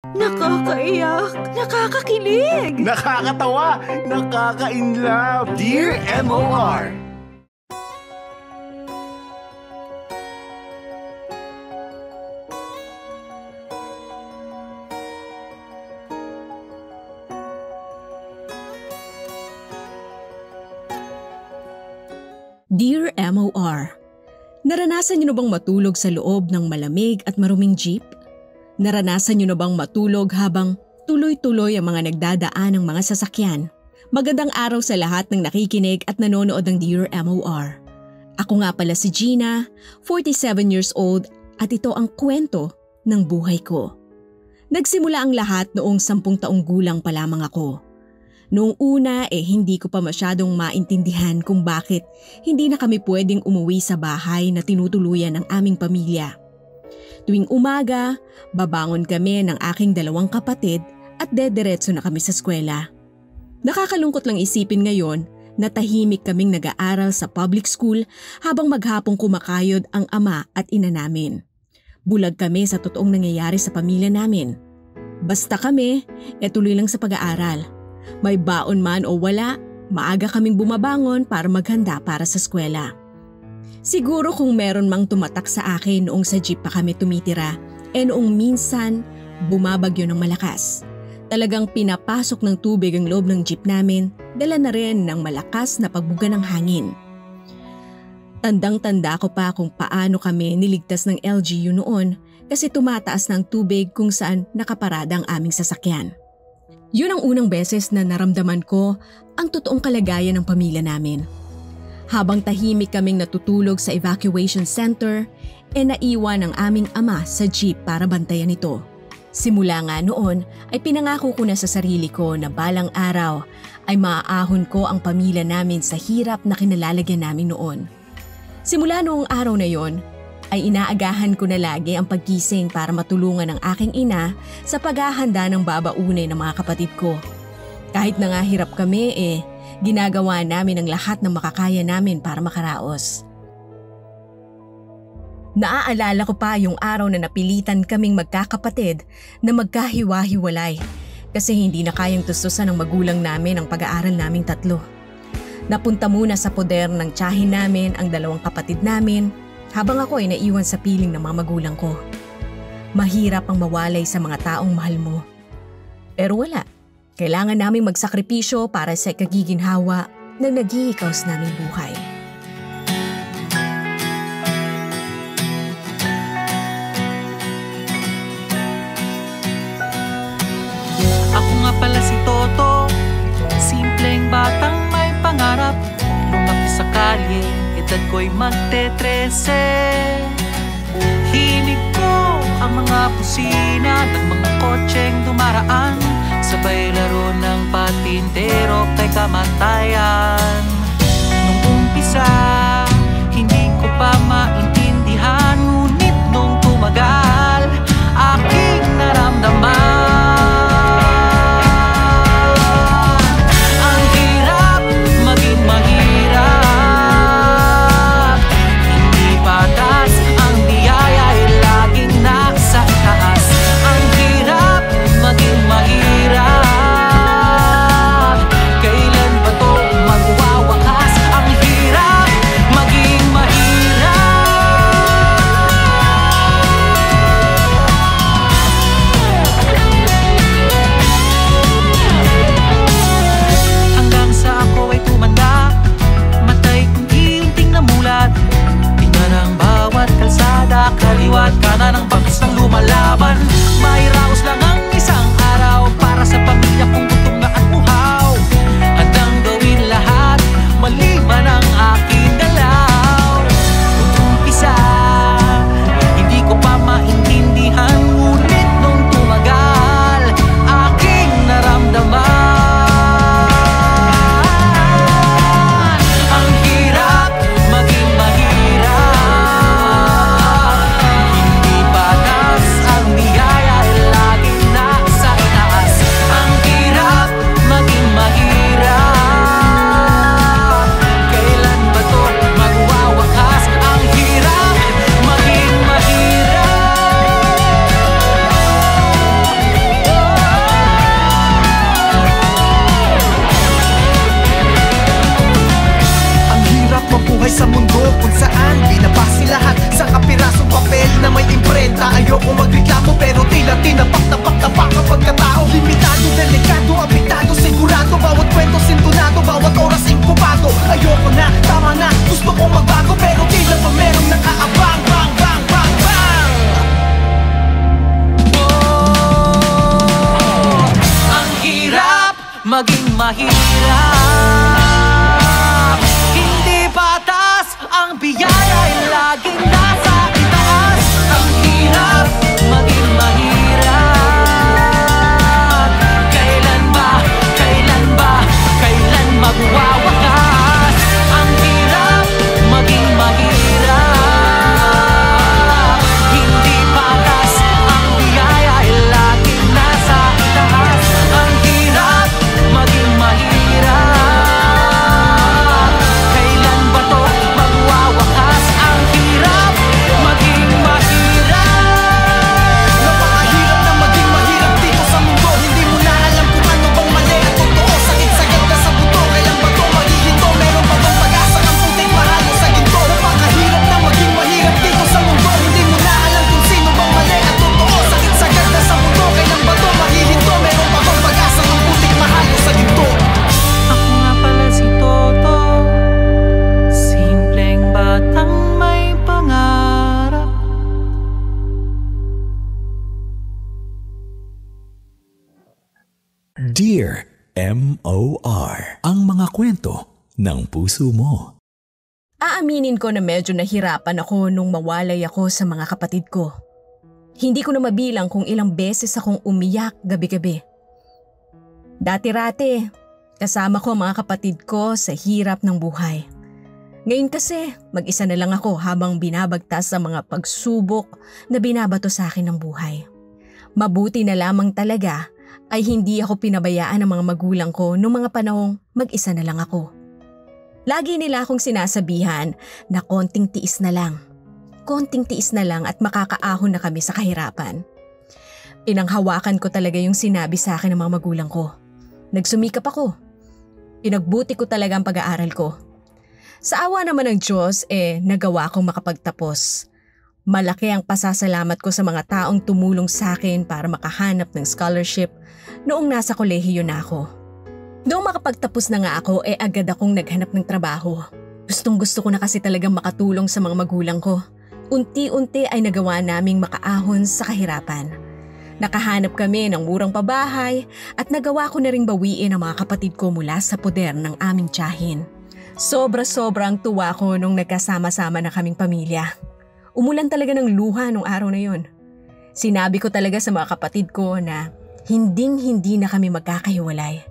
Nakakaiyak, nakakakilig, Nakakatawa, nakaka-inlove. Dear MOR. Dear MOR, naranasan niyo na bang matulog sa loob ng malamig at maruming jeep? Naranasan niyo na bang matulog habang tuloy-tuloy ang mga nagdadaan ng mga sasakyan? Magandang araw sa lahat ng nakikinig at nanonood ng Dear MOR. Ako nga pala si Gina, 47 years old at ito ang kwento ng buhay ko. Nagsimula ang lahat noong 10 taong gulang pa lamang ako. Noong una hindi ko pa masyadong maintindihan kung bakit hindi na kami pwedeng umuwi sa bahay na tinutuluyan ng aming pamilya. Tuwing umaga, babangon kami ng aking 2 kapatid at dediretso na kami sa eskwela. Nakakalungkot lang isipin ngayon na tahimik kaming nag-aaral sa public school habang maghapong kumakayod ang ama at ina namin. Bulag kami sa totoong nangyayari sa pamilya namin. Basta kami, tuloy lang sa pag-aaral. May baon man o wala, maaga kaming bumabangon para maghanda para sa eskwela. Siguro kung meron mang tumatak sa akin noong sa jeep pa kami tumitira, noong minsan bumabagyo ng malakas. Talagang pinapasok ng tubig ang loob ng jeep namin, dala na rin ng malakas na pagbuga ng hangin. Tandang-tanda ko pa kung paano kami niligtas ng LGU noon kasi tumataas ng tubig kung saan nakaparada ang aming sasakyan. Yun ang unang beses na naramdaman ko ang totoong kalagayan ng pamilya namin. Habang tahimik kaming natutulog sa evacuation center, naiwan ang aming ama sa jeep para bantayan ito. Simula nga noon ay pinangako ko na sa sarili ko na balang araw ay maaahon ko ang pamilya namin sa hirap na kinalalagyan namin noon. Simula noong araw na yon, ay inaagahan ko na lagi ang paggising para matulungan ang aking ina sa paghahanda ng babaunay ng mga kapatid ko. Kahit na nga hirap kami ginagawa namin ang lahat ng makakaya namin para makaraos. Naaalala ko pa yung araw na napilitan kaming magkakapatid na magkahiwa-hiwalay kasi hindi na kayang tustusan ng magulang namin ang pag-aaral naming 3. Napunta muna sa poder ng tiyahin namin ang 2 kapatid namin habang ako ay naiwan sa piling ng mga magulang ko. Mahirap ang mawalay sa mga taong mahal mo. Pero wala, kailangan naming magsakripisyo para sa kagiginhawa ng nag-iikaws naming buhay. Ako nga pala si Toto, simpleng batang may pangarap, lumaki sa kalye. Edad ko'y magte-13. Hilig ko ang mga busina ng mga kotseng dumaraan, sabay laro ng patintero kay kamatayan. Nung umpisa, hindi ko pa maintindihan, ngunit nung tumagal, aking naramdaman. Mahirap maging mahirap. maging mahirap. Hindi batas ang biyaya ay laging nasa itaas. Ang hirap maging mahirap. Kailan magwawakas? Ang hirap maging mahirap. Hindi patas ang biyaya ay laging nasa itaas. Ang hirap maging mahirap. Kailan ba to magwawakas? Ang hirap maging mahirap. Napakahirap na maging mahirap dito sa mundo. Hindi mo na alam kung ano bang mali at totoo. Sakit sa ganda sa buto. Kailan ba to maghihinto? Meron pa bang pag-asa ang putik mahalo sa ginto? Napakahirap na maging mahirap dito sa mundo. Hindi mo na alam kung sino bang mali at totoo. Sakit sa ganda sa buto. Kailan ba to maghihinto? Meron pa bang pag-asa ang putik mahalo sa ginto? Ako nga pala si Toto, simpleng batang may pangarap. Dear M.O.R. Ang mga kwento ng puso mo. Aaminin ko na medyo nahirapan ako nung mawalay ako sa mga kapatid ko. Hindi ko na mabilang kung ilang beses akong umiyak gabi-gabi. Dati-rati, kasama ko ang mga kapatid ko sa hirap ng buhay. Ngayon kasi, mag-isa na lang ako habang binabagtas sa mga pagsubok na binabato sa akin ng buhay. Mabuti na lamang talaga ay hindi ako pinabayaan ng mga magulang ko noong mga panahong mag-isa na lang ako. Lagi nila akong sinasabihan na konting tiis na lang. Konting tiis na lang at makakaahon na kami sa kahirapan. Pinanghawakan ko talaga yung sinabi sa akin ng mga magulang ko. Nagsumikap ako. Pinagbuti ko talaga ang pag-aaral ko. Sa awa naman ng Diyos, nagawa kong makapagtapos. Malaki ang pasasalamat ko sa mga taong tumulong sa akin para makahanap ng scholarship noong nasa kolehiyo na ako. Noong makapagtapos na nga ako, agad akong naghanap ng trabaho. Gustong-gusto ko na kasi talagang makatulong sa mga magulang ko. Unti-unti ay nagawa naming makaahon sa kahirapan. Nakahanap kami ng murang pabahay at nagawa ko na ring bawiin ang mga kapatid ko mula sa poder ng aming tiyahin. Sobra-sobrang tuwa ko nung nagkasama-sama na kaming pamilya. Umulan talaga ng luha nung araw na yon. Sinabi ko talaga sa mga kapatid ko na hinding-hindi na kami magkakahiwalay.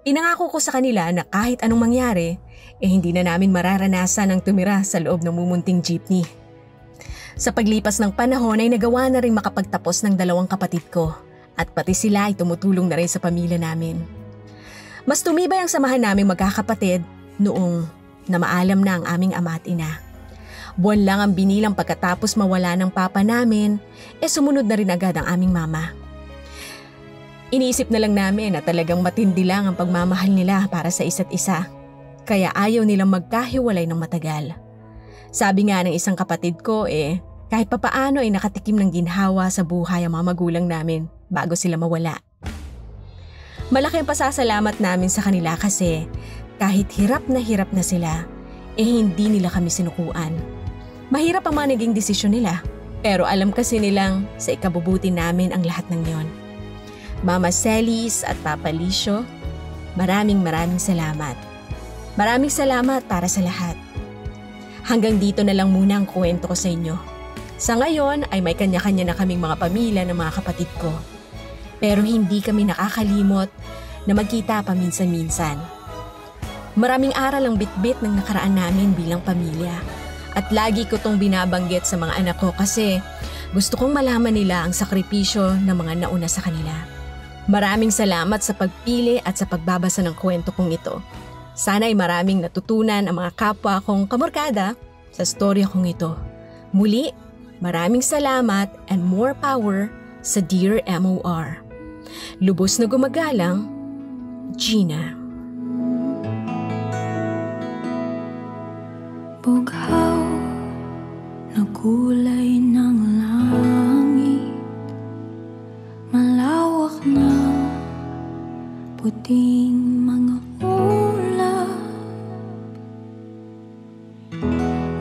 Pinangako ko sa kanila na kahit anong mangyari, hindi na namin mararanasan ang tumira sa loob ng mumunting jeepney. Sa paglipas ng panahon ay nagawa na rin makapagtapos ng 2 kapatid ko at pati sila ay tumutulong na rin sa pamilya namin. Mas tumibay ang samahan naming magkakapatid noong namaalam na ang aming ama at ina. Buwan lang ang binilang pagkatapos mawala ng papa namin, sumunod na rin agad ang aming mama. Iniisip na lang namin na talagang matindi lang ang pagmamahal nila para sa isa't isa, kaya ayaw nilang magkahiwalay ng matagal. Sabi nga ng isang kapatid ko kahit papaano ay nakatikim ng ginhawa sa buhay ang mga magulang namin bago sila mawala. Malaki ang pasasalamat namin sa kanila kasi kahit hirap na sila, hindi nila kami sinukuan. Mahirap ang mga naging desisyon nila, pero alam kasi nilang sa ikabubuti namin ang lahat ng yon. Mama Celis at Papa Licio, maraming salamat. Maraming salamat para sa lahat. Hanggang dito na lang muna ang kwento ko sa inyo. Sa ngayon ay may kanya-kanya na kaming mga pamilya ng mga kapatid ko. Pero hindi kami nakakalimot na magkita paminsan-minsan. Maraming aral ang bitbit ng nakaraan namin bilang pamilya. At lagi ko tong binabanggit sa mga anak ko kasi gusto kong malaman nila ang sakripisyo ng mga nauna sa kanila. Maraming salamat sa pagpili at sa pagbabasa ng kwento kong ito. Sana ay maraming natutunan ang mga kapwa kong kamorkada sa storya kong ito. Muli, maraming salamat and more power sa Dear M.O.R. Lubos na gumagalang, Gina. Bughaw na kulay ng langit, malawak na puting mga ulap.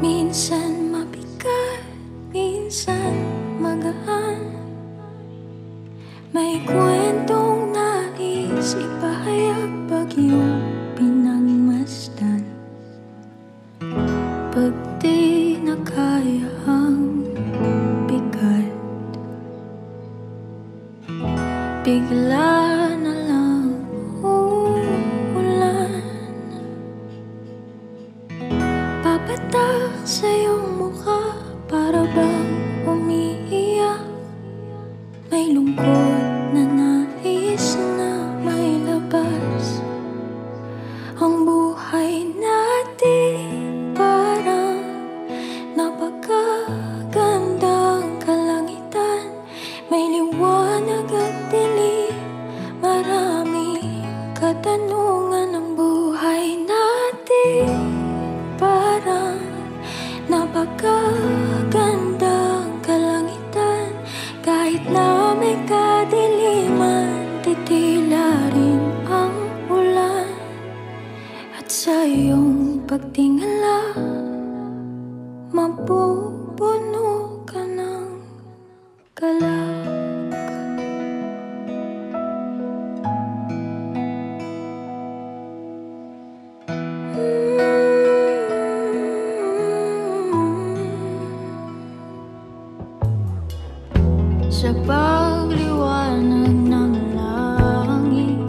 Minsan mabigat, minsan magaan. May kwentong nais ipahayag bagyong pinangmasdan, pag di na kaya ang bigat, bigla na lang uulan. Papatak sa iyong mukha, para bang umiiyak. May lungkot na nais na may labas. Ang buhay natin parang napakagandang kalangitan. May liwanag at dilim, maraming katanungan. Ang buhay natin parang napakagandang kalangitan. Kahit na may kadiliman, titila rin ang ulan. At sa iyong pagtingala, mapupuno ka ng galak. Sa pagliwanag ng langit,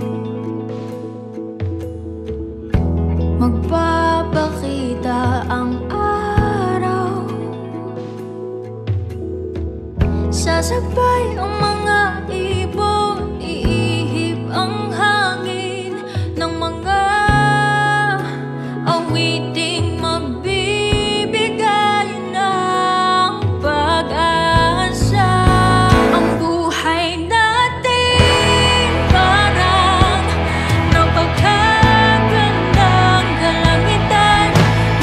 magpapakita ang araw. Sasabay ang mga ibon, iihip ang hangin ng mga awiting magbibigay ng pag-asa. Ang buhay natin parang napakagandang kalangitan.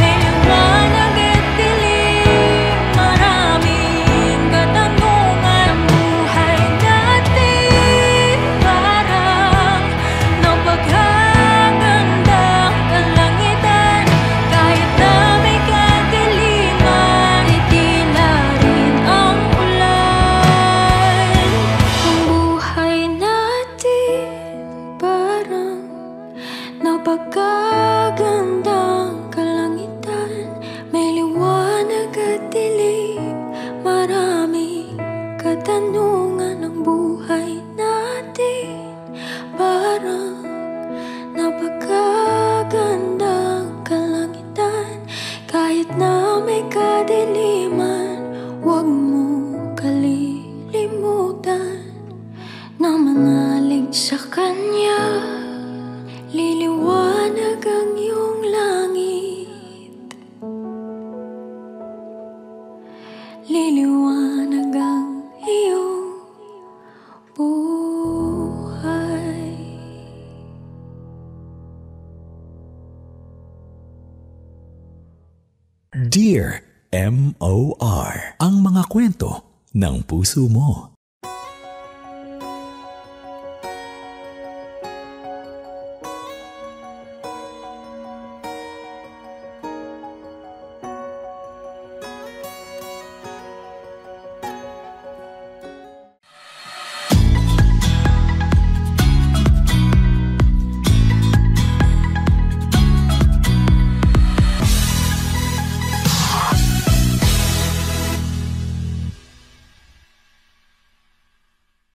May liwanag at dilim, maraming katanungan. Ang buhay natin parang napakagandang kalangitan. Kahit na may kadiliman, itila rin ang ulan. Ang buhay natin parang napakagandang kalangitan. May liwanag at dilim, maraming katanungan. Ang buhay natin parang napakagandang kalangitan. Kahit na may kadiliman, huwag mong kalilimutan na manalig sa Kanya. Liliwanag ang iyong langit, liliwanag ang iyong buhay. Dear M.O.R. Ang mga kwento ng puso mo.